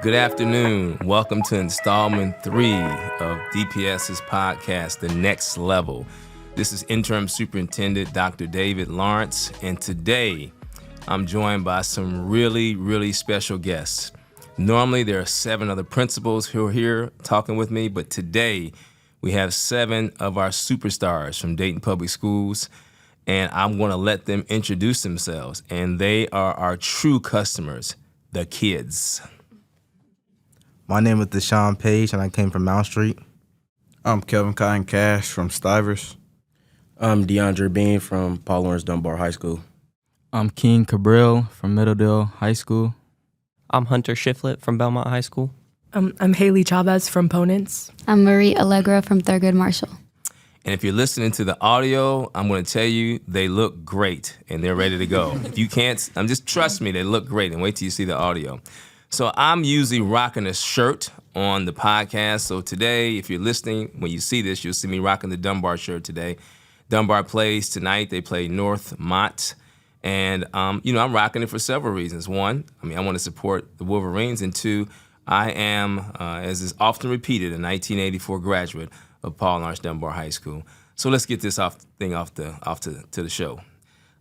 Good afternoon. Welcome to installment 3 of DPS's podcast, The Next Level. This is Interim Superintendent Dr. David Lawrence, and today I'm joined by some really special guests. Normally there are 7 other principals who are here talking with me, but today we have 7 of our superstars from Dayton Public Schools, and I'm going to let them introduce themselves, and they are our true customers, the kids. My name is Deshaun Page, and I came from Mount Street. I'm Kelvin Cotton Cash from Stivers. I'm DeAndre Bean from Paul Laurence Dunbar High School. I'm King Cabral from Middledale High School. I'm Hunter Shiflett from Belmont High School. I'm Haley Chavez from Ponens. I'm Marie Allegra from Thurgood Marshall. And if you're listening to the audio, I'm going to tell you they look great and they're ready to go. If you can't, just trust me, they look great, and wait till you see the audio. So I'm usually rocking a shirt on the podcast. So today, if you're listening, when you see this, you'll see me rocking the Dunbar shirt today. Dunbar plays tonight. They play North Mott. And, I'm rocking it for several reasons. One, I want to support the Wolverines. And 2, I am, as is often repeated, a 1984 graduate of Paul Laurence Dunbar High School. So let's get this off to the show.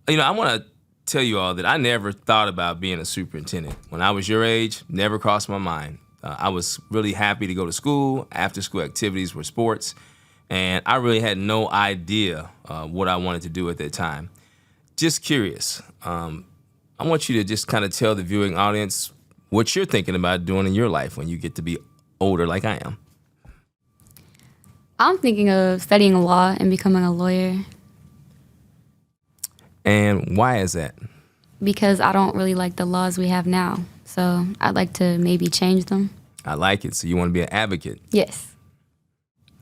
I want to tell you all that I never thought about being a superintendent. When I was your age, never crossed my mind. I was really happy to go to school. After school activities were sports, and I really had no idea what I wanted to do at that time. Just curious. I want you to just kind of tell the viewing audience what you're thinking about doing in your life when you get to be older like I am. I'm thinking of studying law and becoming a lawyer. And why is that? Because I don't really like the laws we have now. So I'd like to maybe change them. I like it. So you want to be an advocate? Yes.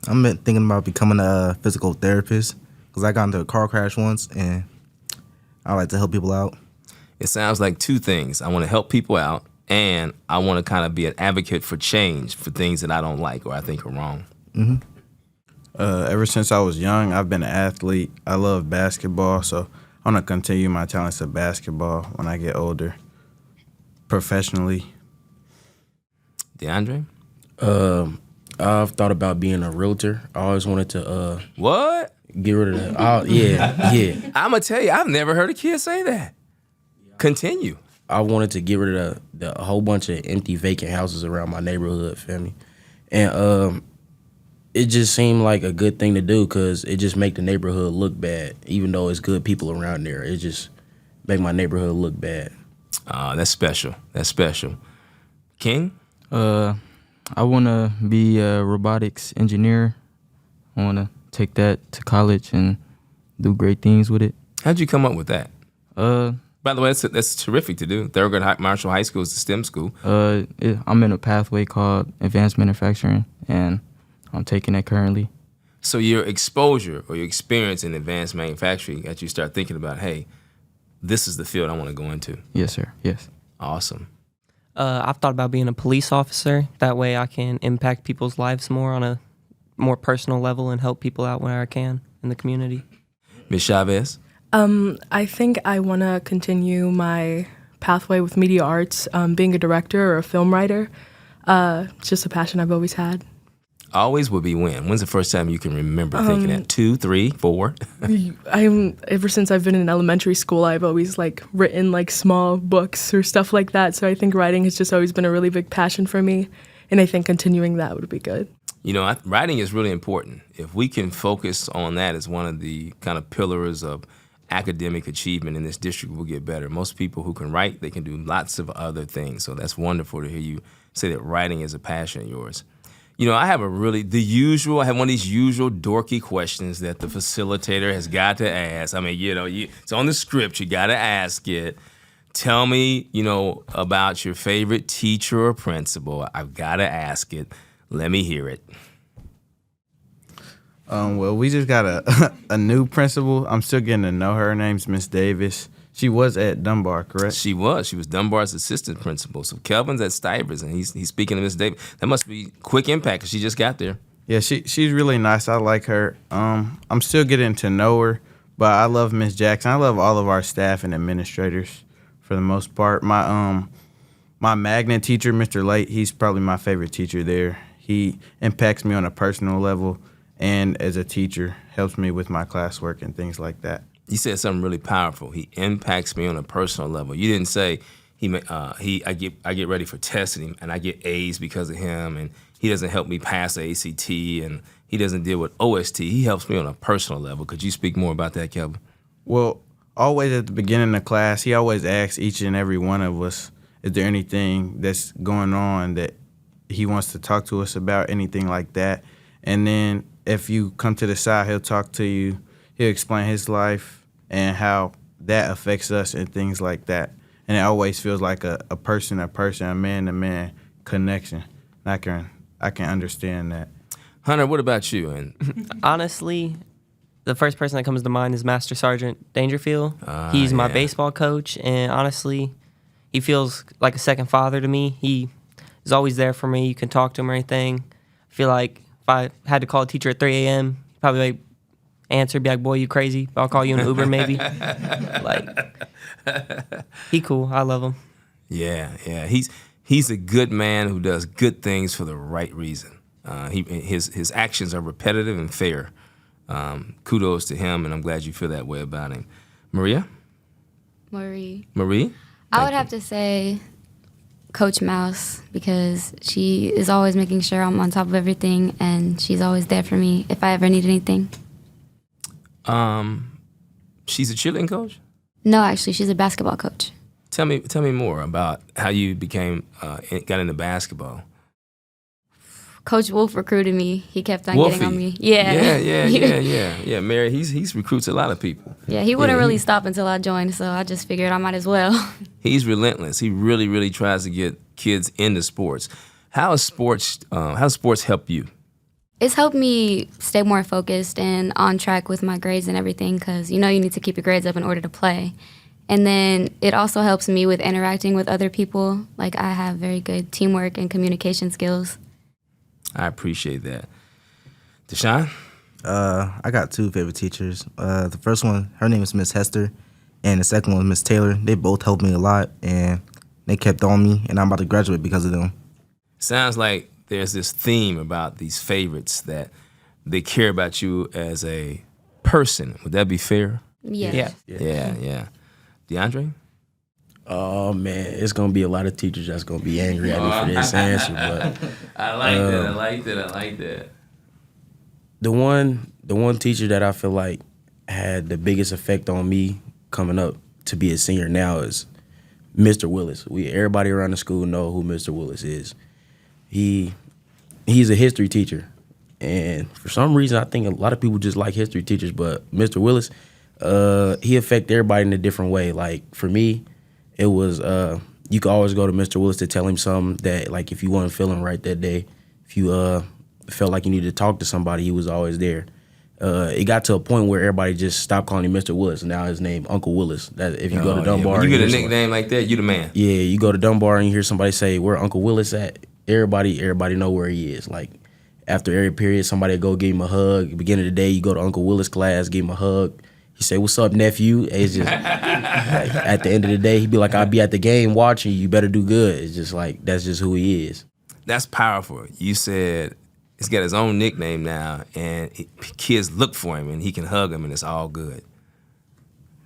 I'm thinking about becoming a physical therapist because I got into a car crash once, and I like to help people out. It sounds like 2 things. I want to help people out, and I want to kind of be an advocate for change for things that I don't like or I think are wrong. Mm-hmm. Ever since I was young, I've been an athlete. I love basketball, so I'm going to continue my talents of basketball when I get older, professionally. DeAndre? I've thought about being a realtor. I always wanted to What? get rid of that. Yeah. I'm going to tell you, I've never heard a kid say that. Continue. I wanted to get rid of the whole bunch of empty, vacant houses around my neighborhood, family. And it just seemed like a good thing to do because it just make the neighborhood look bad. Even though it's good people around there, it just make my neighborhood look bad. That's special. King? I want to be a robotics engineer. I want to take that to college and do great things with it. How'd you come up with that? By the way, that's terrific to do. Thurgood Marshall High School is the STEM school. I'm in a pathway called advanced manufacturing, and I'm taking it currently. So your exposure or your experience in advanced manufacturing got you start thinking about, hey, this is the field I want to go into. Yes, sir. Yes. Awesome. I've thought about being a police officer. That way I can impact people's lives more on a more personal level and help people out where I can in the community. Ms. Chavez? I think I want to continue my pathway with media arts, being a director or a film writer. It's just a passion I've always had. Always would be when? When's the first time you can remember thinking that? 2, 3, 4? Ever since I've been in elementary school, I've always written small books or stuff like that. So I think writing has just always been a really big passion for me. And I think continuing that would be good. Writing is really important. If we can focus on that as one of the kind of pillars of academic achievement in this district, we'll get better. Most people who can write, they can do lots of other things. So that's wonderful to hear you say that writing is a passion of yours. I have one of these usual dorky questions that the facilitator has got to ask. It's on the script, you got to ask it. Tell me, about your favorite teacher or principal. I've got to ask it. Let me hear it. Well, we just got a new principal. I'm still getting to know her. Her name's Miss Davis. She was at Dunbar, correct? She was Dunbar's assistant principal. So Kelvin's at Stivers, and he's speaking to Miss Davis. That must be quick impact because she just got there. Yeah, she's really nice. I like her. I'm still getting to know her, But I love Miss Jackson. I love all of our staff and administrators for the most part. My magnet teacher, Mr. Late, he's probably my favorite teacher there. He impacts me on a personal level and as a teacher, helps me with my classwork and things like that. You said something really powerful. He impacts me on a personal level. You didn't say I get ready for testing and I get A's because of him, and he doesn't help me pass the ACT, and he doesn't deal with OST. He helps me on a personal level. Could you speak more about that, Kelvin? Well, always at the beginning of class, he always asks each and every one of us, is there anything that's going on that he wants to talk to us about, anything like that. And then if you come to the side, he'll talk to you. He'll explain his life and how that affects us and things like that. And it always feels like a person, a man-to-man connection. I can understand that. Hunter, what about you? And Honestly, the first person that comes to mind is Master Sergeant Dangerfield. He's my baseball coach, and honestly, he feels like a second father to me. He is always there for me. You can talk to him or anything. I feel like if I had to call a teacher at 3 a.m., he'd probably like answer, be like, boy, you crazy? I'll call you an Uber maybe. Like, he cool. I love him. yeah. He's a good man who does good things for the right reason. His actions are repetitive and fair. Kudos to him, and I'm glad you feel that way about him. Maria? Marie. Marie? I would have to say Coach Mouse, because she is always making sure I'm on top of everything, and she's always there for me if I ever need anything. She's a cheerleading coach? No, actually, she's a basketball coach. Tell me more about how you got into basketball. Coach Wolf recruited me. He kept on Wolfie. getting on me. Yeah. Yeah. Mary, he's recruits a lot of people. Yeah, he wouldn't really stop until I joined, so I just figured I might as well. He's relentless. He really, really tries to get kids into sports. How sports help you? It's helped me stay more focused and on track with my grades and everything, because you need to keep your grades up in order to play. And then it also helps me with interacting with other people. Like, I have very good teamwork and communication skills. I appreciate that. Deshaun? I got two favorite teachers. The first one, her name is Miss Hester, and the second one, Miss Taylor. They both helped me a lot, and they kept on me, and I'm about to graduate because of them. Sounds like there's this theme about these favorites that they care about you as a person. Would that be fair? Yes. Yeah. DeAndre? Oh man, it's gonna be a lot of teachers that's gonna be angry at me for this answer, but I like that. the one teacher that I feel like had the biggest effect on me coming up to be a senior now is Mr. Willis. Everybody around the school know who Mr. Willis is. He's a history teacher, and for some reason I think a lot of people just like history teachers, but Mr. Willis, he affected everybody in a different way. Like for me, it was you could always go to Mr. Willis to tell him something that, like, if you weren't feeling right that day, if you felt like you needed to talk to somebody, he was always there. It got to a point where everybody just stopped calling him Mr. Willis, and now his name Uncle Willis. That if you go to Dunbar, When you get a nickname like that, you the man. Yeah, you go to Dunbar and you hear somebody say, "Where Uncle Willis at?" Everybody know where he is. Like after every period, somebody go give him a hug. Beginning of the day, you go to Uncle Willis' class, give him a hug. He say, "What's up, nephew?" It's just like, at the end of the day, he'd be like, "I'll be at the game watching. You better do good." It's just like that's just who he is. That's powerful. You said he's got his own nickname now, and kids look for him, and he can hug them, and it's all good.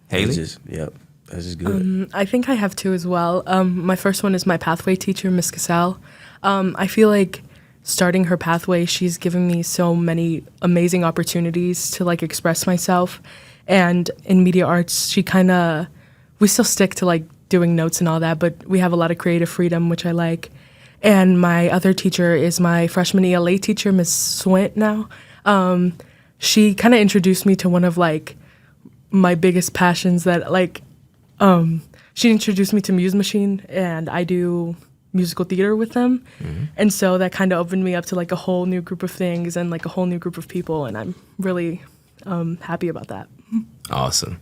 Haley? That's just good. I think I have two as well. My first one is my pathway teacher, Miss Casal. I feel like starting her pathway, she's given me so many amazing opportunities to like express myself. And in media arts, we still stick to like doing notes and all that, but we have a lot of creative freedom, which I like. And my other teacher is my freshman ELA teacher, Miss Swint now. She kind of introduced me to one of like my biggest passions that she introduced me to Muse Machine, and I do musical theater with them. Mm-hmm. And so that kind of opened me up to like a whole new group of things and like a whole new group of people. And I'm really happy about that. Awesome.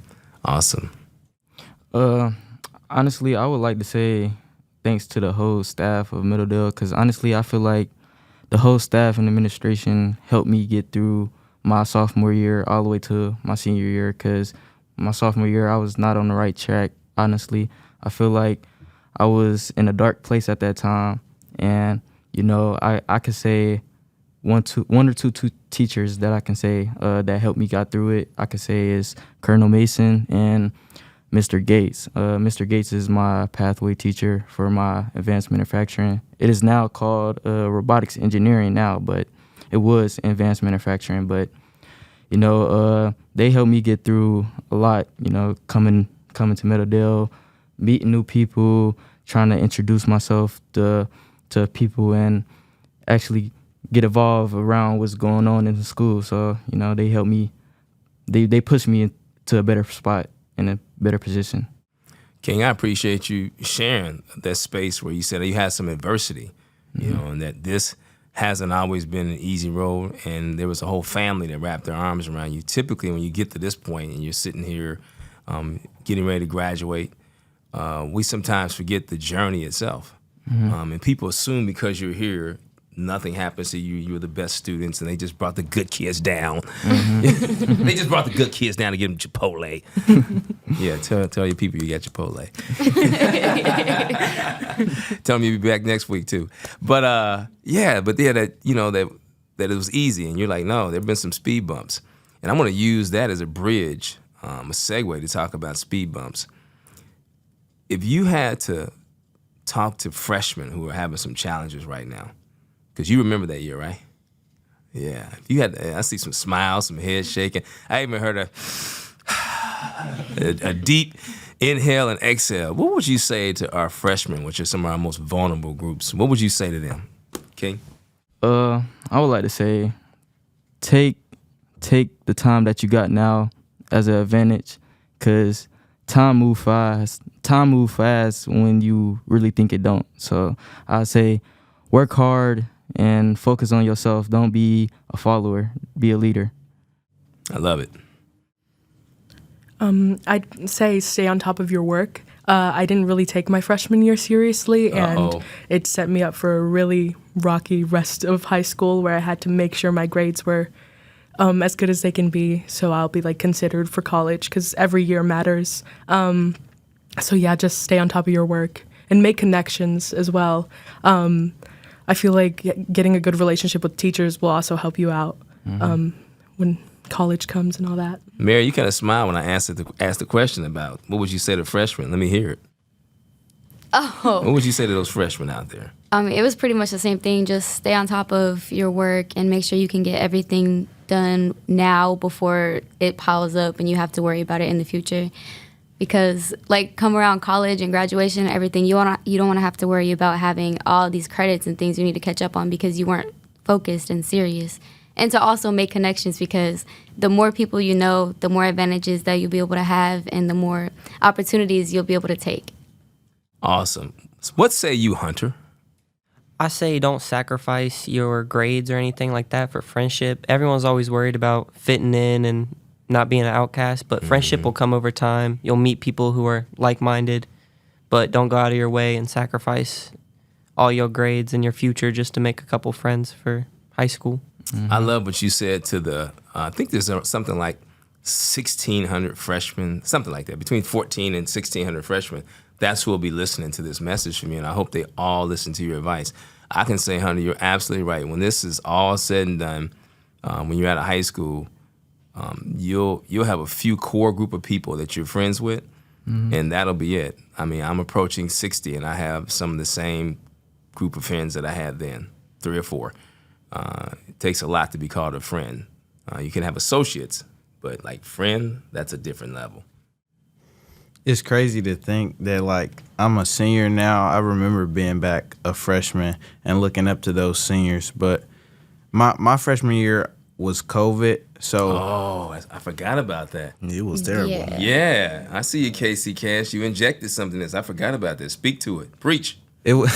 Honestly, I would like to say thanks to the whole staff of Middledale, because honestly, I feel like the whole staff and administration helped me get through my sophomore year all the way to my senior year, because my sophomore year I was not on the right track, honestly. I feel like I was in a dark place at that time, and I could say one or two teachers that I can say that helped me got through it. I could say is Colonel Mason and Mr. Gates. Mr. Gates is my pathway teacher for my advanced manufacturing. It is now called robotics engineering now, but it was advanced manufacturing. But they helped me get through a lot. Coming to Meadowdale, meeting new people, trying to introduce myself to people, and actually get involved around what's going on in the school. So they helped me. They pushed me into a better spot, in a better position. King, I appreciate you sharing that space where you said that you had some adversity, and that this hasn't always been an easy road, and there was a whole family that wrapped their arms around you. Typically, when you get to this point and you're sitting here getting ready to graduate, we sometimes forget the journey itself. And people assume because you're here, nothing happens to you. You're the best students, and they just brought the good kids down. They just brought the good kids down to get them Chipotle. Yeah, tell your people you got Chipotle. Tell them you'll be back next week too. But that it was easy, and you're like, no, there've been some speed bumps, and I'm going to use that as a bridge, a segue to talk about speed bumps. If you had to talk to freshmen who are having some challenges right now, because you remember that year, right? Yeah. I see some smiles, some heads shaking. I even heard a deep inhale and exhale. What would you say to our freshmen, which are some of our most vulnerable groups? What would you say to them, King? I would like to say, take the time that you got now as an advantage, because time move fast. Time move fast when you really think it don't. So I say, work hard and focus on yourself. Don't be a follower. Be a leader. I love it. I'd say stay on top of your work. I didn't really take my freshman year seriously, and it set me up for a really rocky rest of high school where I had to make sure my grades were as good as they can be, so I'll be considered for college, because every year matters. So yeah, just stay on top of your work and make connections as well. I feel like getting a good relationship with teachers will also help you out when college comes and all that. Mary, you kind of smiled when I asked the question about what would you say to freshmen? Let me hear it. Oh. What would you say to those freshmen out there? It was pretty much the same thing. Just stay on top of your work and make sure you can get everything done now before it piles up and you have to worry about it in the future. Because come around college and graduation and everything, you don't want to have to worry about having all these credits and things you need to catch up on because you weren't focused and serious. And to also make connections, because the more people you know, the more advantages that you'll be able to have and the more opportunities you'll be able to take. Awesome. What say you, Hunter? I say don't sacrifice your grades or anything like that for friendship. Everyone's always worried about fitting in and not being an outcast, but friendship will come over time. You'll meet people who are like-minded, but don't go out of your way and sacrifice all your grades and your future just to make a couple friends for high school. I love what you said to I think there's something like 1,600 freshmen, something like that, between 14 and 1,600 freshmen. That's who will be listening to this message from you, and I hope they all listen to your advice. I can say, Hunter, you're absolutely right. When this is all said and done, when you're out of high school, you'll have a few core group of people that you're friends with, and that'll be it. I mean, I'm approaching 60, and I have some of the same group of friends that I had then, 3 or 4. It takes a lot to be called a friend. You can have associates, but friend, that's a different level. It's crazy to think that I'm a senior now. I remember being back a freshman and looking up to those seniors, but my freshman year was COVID, so I forgot about that. It was terrible. Yeah, I see you, Casey Cash. You injected something in this. I forgot about this. Speak to it. Preach. It was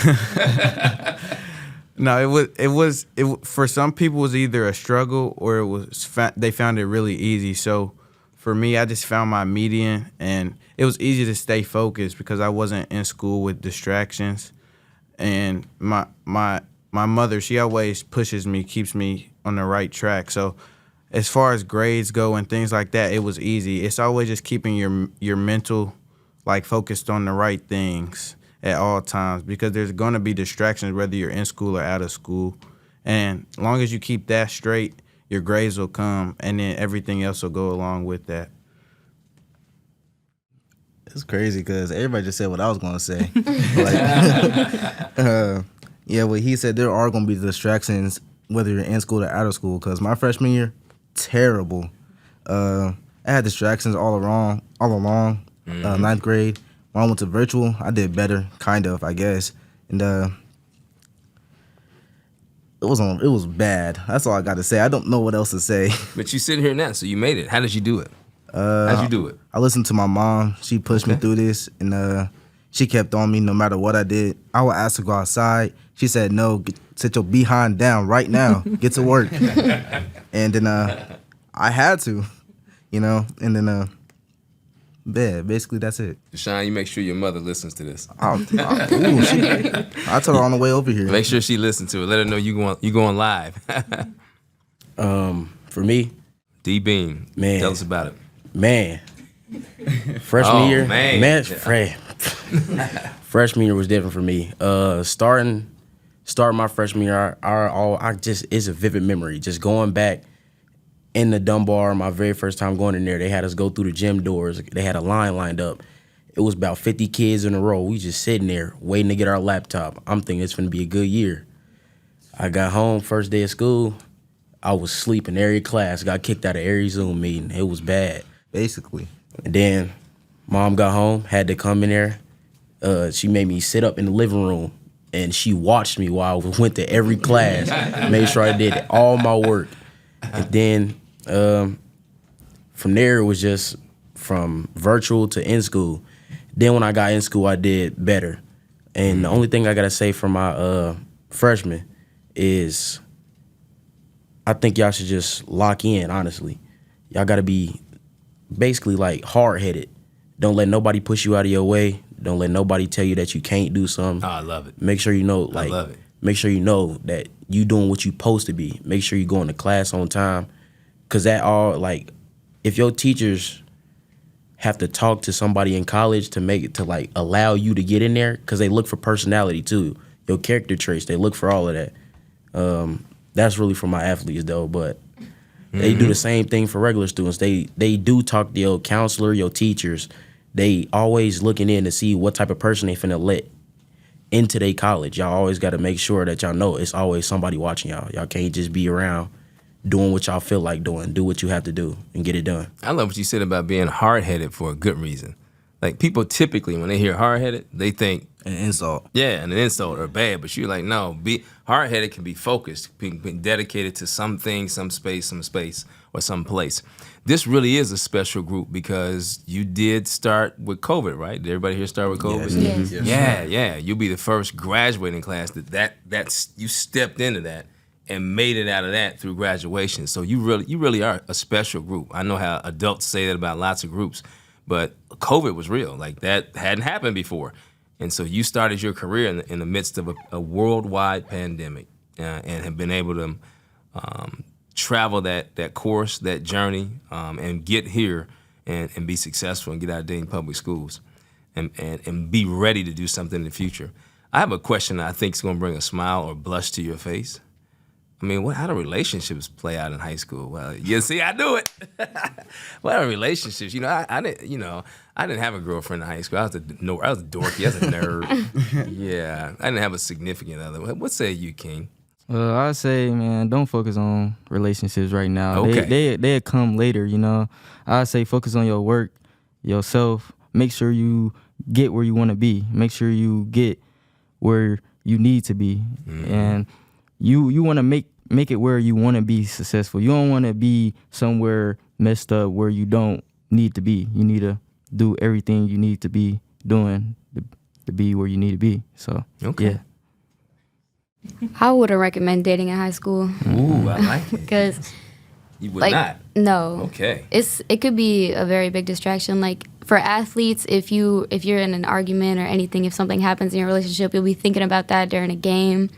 no, it was for some people it was either a struggle or it was they found it really easy. So for me, I just found my median, and it was easy to stay focused because I wasn't in school with distractions. And my mother, she always pushes me, keeps me on the right track. So as far as grades go and things like that, it was easy. It's always just keeping your mental like focused on the right things at all times, because there's going to be distractions whether you're in school or out of school. And as long as you keep that straight, your grades will come, and then everything else will go along with that. It's crazy because everybody just said what I was going to say. Yeah, well, he said there are going to be distractions whether you're in school or out of school, because my freshman year, terrible. I had distractions all along. Ninth grade. When I went to virtual, I did better, kind of, I guess. And it was bad. That's all I got to say. I don't know what else to say. But you sitting here now, so you made it. How did you do it? How'd you do it? I listened to my mom. She pushed me through this, and she kept on me no matter what I did. I would ask her to go outside. She said, no, sit your behind down right now. Get to work. And then I had to, and then basically that's it. Deshaun, you make sure your mother listens to this. I told her on the way over here. Make sure she listens to it. Let her know you going live. For me, D Beam, man, tell us about it. Man, freshman year, man. Freshman year was different for me. Starting my freshman year, it's a vivid memory. Just going back in the Dunbar, my very first time going in there, they had us go through the gym doors. They had a line lined up. It was about 50 kids in a row. We just sitting there waiting to get our laptop. I'm thinking it's gonna be a good year. I got home first day of school. I was sleeping every class. Got kicked out of every Zoom meeting. It was bad. Basically. And then mom got home, had to come in there. She made me sit up in the living room, and she watched me while I went to every class, made sure I did all my work. And then from there, it was just from virtual to in school. Then when I got in school, I did better. And the only thing I got to say for my freshman is I think y'all should just lock in, honestly. Y'all got to be basically like hard-headed. Don't let nobody push you out of your way. Don't let nobody tell you that you can't do something. Oh, I love it. Make sure you know, I love it. Make sure you know that you doing what you supposed to be. Make sure you going to class on time. Cause that all, like, if your teachers have to talk to somebody in college to allow you to get in there, cause they look for personality too, your character traits, they look for all of that. That's really for my athletes though, but they do the same thing for regular students. They do talk to your counselor, your teachers. They always looking in to see what type of person they finna let into their college. Y'all always got to make sure that y'all know it's always somebody watching y'all. Y'all can't just be around doing what y'all feel like doing. Do what you have to do and get it done. I love what you said about being hard-headed for a good reason. Like, people typically, when they hear hard-headed, they think An insult. Yeah, an insult or bad, but you're like, no, be hard-headed can be focused, being dedicated to something, some space, or some place. This really is a special group because you did start with COVID, right? Did everybody here start with COVID? Yes. Yeah. You'll be the first graduating class that's you stepped into that and made it out of that through graduation. So you really are a special group. I know how adults say that about lots of groups, but COVID was real. Like, that hadn't happened before. And so you started your career in the midst of a worldwide pandemic and have been able to travel that course, that journey, and get here and be successful and get out of Dayton Public Schools and be ready to do something in the future. I have a question that I think is going to bring a smile or blush to your face. I mean, how do relationships play out in high school? Well, you see, I do it. What are relationships? I didn't have a girlfriend in high school. I was dorky. I was a nerd. Yeah, I didn't have a significant other. What say you, King? I say, man, don't focus on relationships right now. Okay. They come later, I say focus on your work, yourself. Make sure you get where you want to be. Make sure you get where you need to be. Mm-hmm. And you want to make it where you want to be successful. You don't want to be somewhere messed up where you don't need to be. You need to do everything you need to be doing to be where you need to be. So, okay. Yeah. I wouldn't recommend dating in high school. Ooh, I like it. Because you would not? No. Okay. It could be a very big distraction. Like, for athletes, if you're in an argument or anything, if something happens in your relationship, you'll be thinking about that during a game,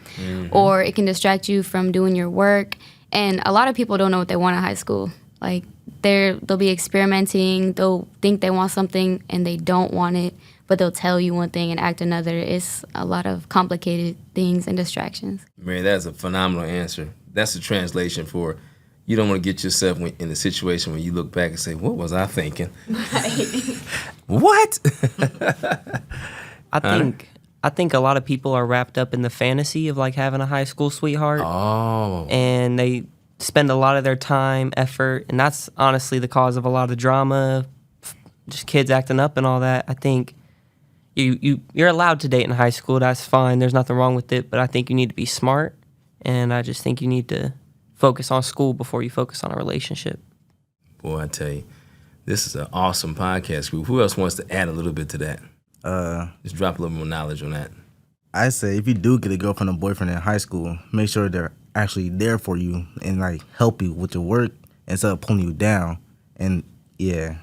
or it can distract you from doing your work. And a lot of people don't know what they want in high school. Like they'll be experimenting, they'll think they want something and they don't want it, but they'll tell you one thing and act another. It's a lot of complicated things and distractions. Mary, that's a phenomenal answer. That's the translation for you don't want to get yourself in a situation where you look back and say, what was I thinking? What? I think a lot of people are wrapped up in the fantasy of like having a high school sweetheart. Oh. And they spend a lot of their time, effort, and that's honestly the cause of a lot of drama, just kids acting up and all that. I think you're allowed to date in high school. That's fine. There's nothing wrong with it. But I think you need to be smart, and I just think you need to focus on school before you focus on a relationship. Boy, I tell you, this is an awesome podcast group. Who else wants to add a little bit to that? Just drop a little more knowledge on that. I say if you do get a girlfriend or boyfriend in high school, make sure they're actually there for you and like help you with your work instead of pulling you down. And yeah.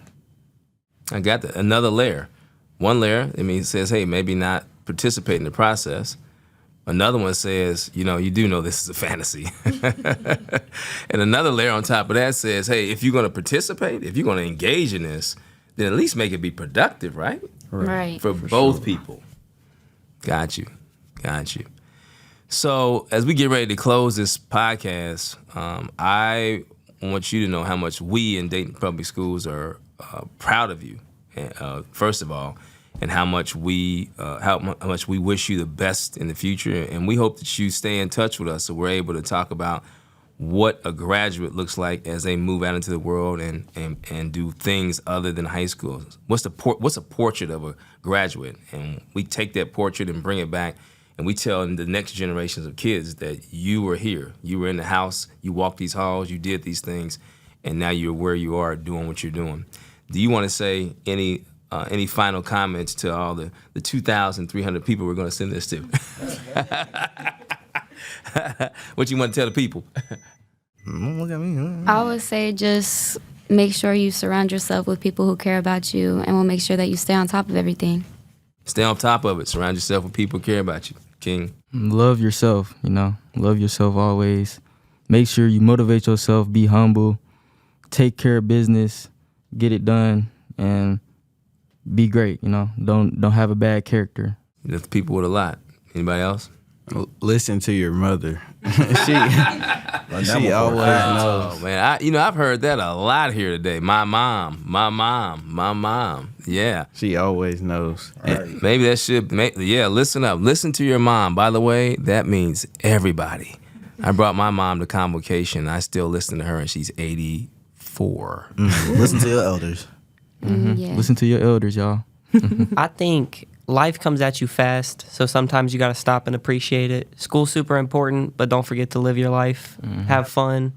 I got another layer. One layer, it says, hey, maybe not participate in the process. Another one says, you do know this is a fantasy. And another layer on top of that says, hey, if you're going to participate, if you're going to engage in this, then at least make it be productive, right? Right. For both people. Got you. So as we get ready to close this podcast, I want you to know how much we in Dayton Public Schools are proud of you, first of all, and how much we wish you the best in the future. And we hope that you stay in touch with us so we're able to talk about what a graduate looks like as they move out into the world and do things other than high school. What's a portrait of a graduate? And we take that portrait and bring it back, and we tell the next generations of kids that you were here. You were in the house, you walked these halls, you did these things, and now you're where you are doing what you're doing. Do you want to say any final comments to all the 2,300 people we're going to send this to? What you want to tell the people? Look at me. I would say just make sure you surround yourself with people who care about you and will make sure that you stay on top of everything. Stay on top of it. Surround yourself with people who care about you. King. Love yourself, Love yourself always. Make sure you motivate yourself, be humble, take care of business, get it done, and be great, Don't have a bad character. That's people with a lot. Anybody else? Listen to your mother. she always knows. Oh man, I've heard that a lot here today. My mom. Yeah. She always knows. Right. Maybe that should listen up. Listen to your mom. By the way, that means everybody. I brought my mom to convocation. I still listen to her, and she's 84. Listen to your elders. Yeah. Listen to your elders, y'all. I think life comes at you fast, so sometimes you got to stop and appreciate it. School's super important, but don't forget to live your life. Have fun.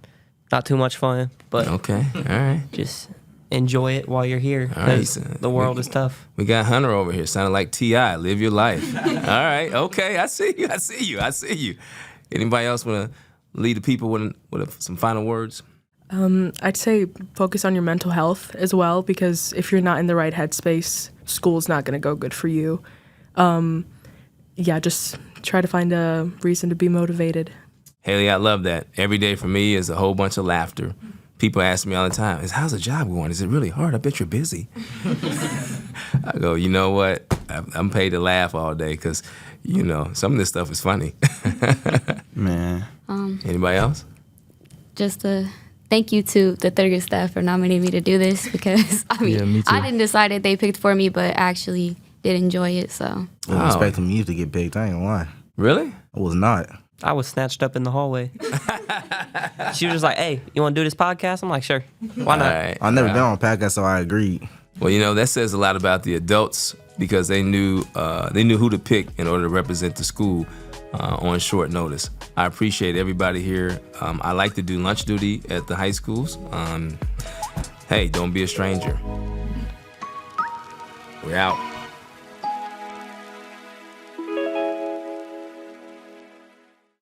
Not too much fun, but Okay, all right. just enjoy it while you're here, All right. because the world is tough. We got Hunter over here, sounding like T.I. Live your life. All right, okay, I see you. Anybody else want to lead the people with some final words? I'd say focus on your mental health as well, because if you're not in the right headspace, school's not going to go good for you. Just try to find a reason to be motivated. Haley, I love that. Every day for me is a whole bunch of laughter. People ask me all the time, how's the job going? Is it really hard? I bet you're busy. I go, you know what? I'm paid to laugh all day because, some of this stuff is funny. Man. Anybody else? Just thank you to the third grade staff for nominating me to do this, because Yeah, me too. I didn't decide that they picked for me, but actually did enjoy it. So I was expecting me to get picked. I ain't gonna lie. Really? I was not. I was snatched up in the hallway. She was just like, hey, you want to do this podcast? I'm like, sure. Why not? All right. I've never been on a podcast, so I agreed. Well, that says a lot about the adults because they knew who to pick in order to represent the school on short notice. I appreciate everybody here. I like to do lunch duty at the high schools. Hey, don't be a stranger. We're out.